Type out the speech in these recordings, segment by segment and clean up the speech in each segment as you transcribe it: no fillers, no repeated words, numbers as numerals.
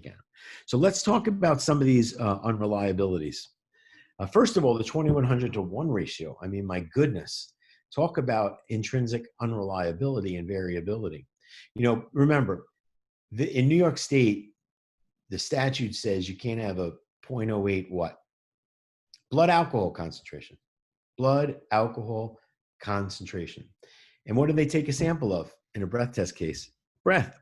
can. So let's talk about some of these unreliabilities. First of all, the 2100 to 1 ratio. I mean, my goodness, talk about intrinsic unreliability and variability. You know, remember, in New York State, the statute says you can't have a 0.08 what? Blood alcohol concentration. Blood alcohol concentration. And what do they take a sample of in a breath test case? Breath.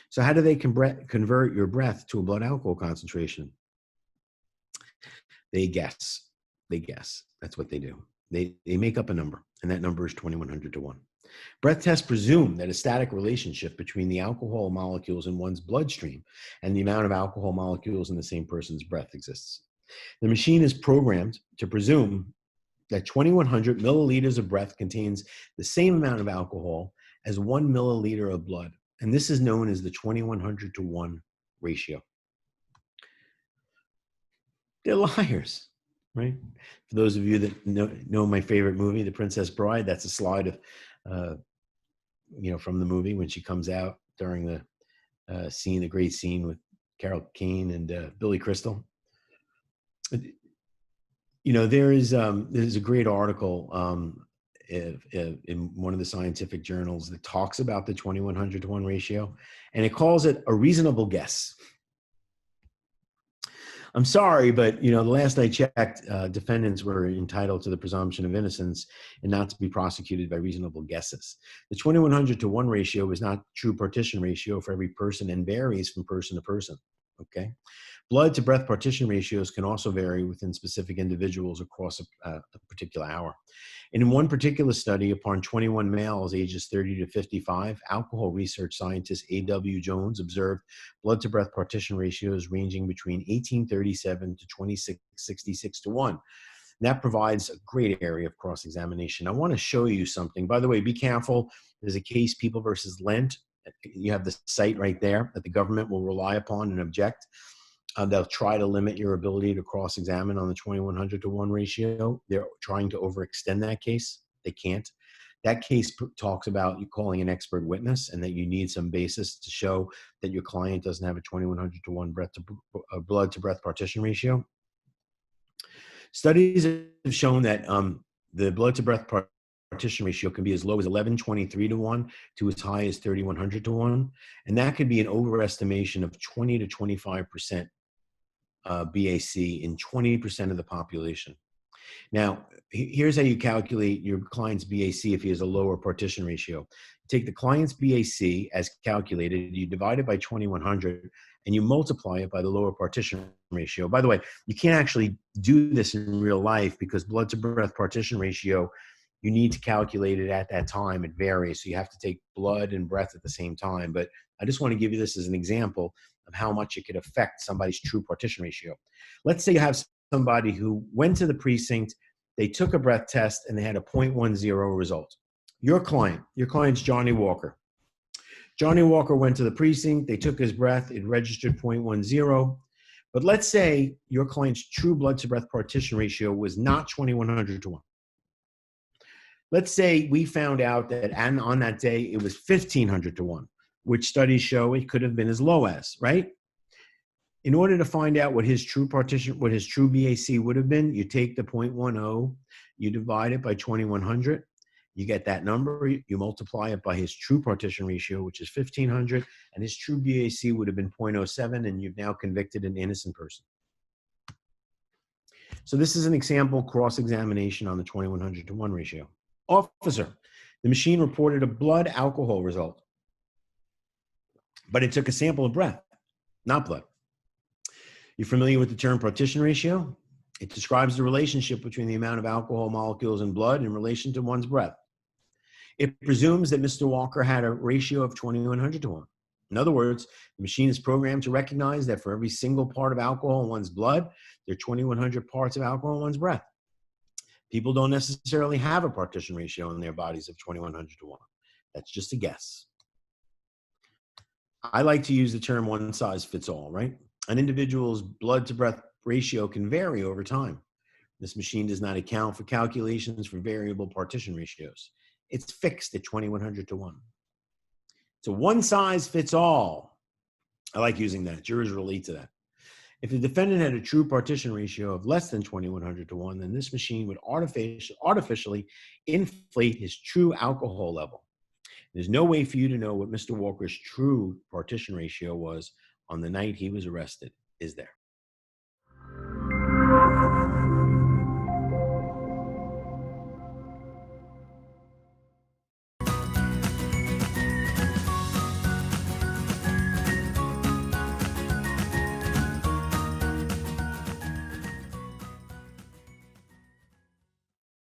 So how do they convert your breath to a blood alcohol concentration? They guess. They guess. That's what they do. They make up a number, and that number is 2100 to 1. Breath tests presume that a static relationship between the alcohol molecules in one's bloodstream and the amount of alcohol molecules in the same person's breath exists. The machine is programmed to presume that 2100 milliliters of breath contains the same amount of alcohol as 1 milliliter of blood. And this is known as the 2100 to 1 ratio. They're liars, right? For those of you that know my favorite movie, The Princess Bride, that's a slide of, from the movie when she comes out during the scene, the great scene with Carol Kane and Billy Crystal. You know, there's a great article in one of the scientific journals that talks about the 2100 to 1 ratio, and it calls it a reasonable guess. I'm sorry, but the last I checked, defendants were entitled to the presumption of innocence and not to be prosecuted by reasonable guesses. The 2100 to 1 ratio is not true partition ratio for every person and varies from person to person. Okay, blood to breath partition ratios can also vary within specific individuals across a particular hour. And in one particular study, upon 21 males ages 30 to 55, alcohol research scientist A.W. Jones observed blood to breath partition ratios ranging between 1837 to 2666 to 1. And that provides a great area of cross-examination. I want to show you something. By the way, be careful. There's a case, People versus Lent. You have the site right there that the government will rely upon and object. They'll try to limit your ability to cross-examine on the 2100 to 1 ratio. They're trying to overextend that case. They can't. That case talks about you calling an expert witness and that you need some basis to show that your client doesn't have a 2100 to 1 blood to breath partition ratio. Studies have shown that the blood to breath partition ratio can be as low as 1123 to 1 to as high as 3100 to 1. And that could be an overestimation of 20 to 25% BAC in 20% of the population. Now, here's how you calculate your client's BAC if he has a lower partition ratio. You take the client's BAC as calculated, you divide it by 2100, and you multiply it by the lower partition ratio. By the way, you can't actually do this in real life because blood to breath partition ratio, you need to calculate it at that time. It varies. So you have to take blood and breath at the same time. But I just want to give you this as an example of how much it could affect somebody's true partition ratio. Let's say you have somebody who went to the precinct, they took a breath test, and they had a 0.10 result. Your client's Johnny Walker. Johnny Walker went to the precinct, they took his breath, it registered 0.10. But let's say your client's true blood to breath partition ratio was not 2100 to 1. Let's say we found out that and on that day it was 1500 to 1, which studies show it could have been as low as, right? In order to find out what his true BAC would have been, you take the 0.10, you divide it by 2100, you get that number, you multiply it by his true partition ratio, which is 1500, and his true BAC would have been 0.07, and you've now convicted an innocent person. So this is an example cross-examination on the 2100 to 1 ratio. Officer, the machine reported a blood alcohol result, but it took a sample of breath, not blood. You're familiar with the term partition ratio? It describes the relationship between the amount of alcohol molecules in blood in relation to one's breath. It presumes that Mr. Walker had a ratio of 2100 to 1. In other words, the machine is programmed to recognize that for every single part of alcohol in one's blood, there are 2100 parts of alcohol in one's breath. People don't necessarily have a partition ratio in their bodies of 2100 to 1. That's just a guess. I like to use the term one size fits all, right? An individual's blood to breath ratio can vary over time. This machine does not account for calculations for variable partition ratios. It's fixed at 2100 to 1. It's a one size fits all. I like using that. Jurors relate to that. If the defendant had a true partition ratio of less than 2100 to 1, then this machine would artificially inflate his true alcohol level. There's no way for you to know what Mr. Walker's true partition ratio was on the night he was arrested, is there?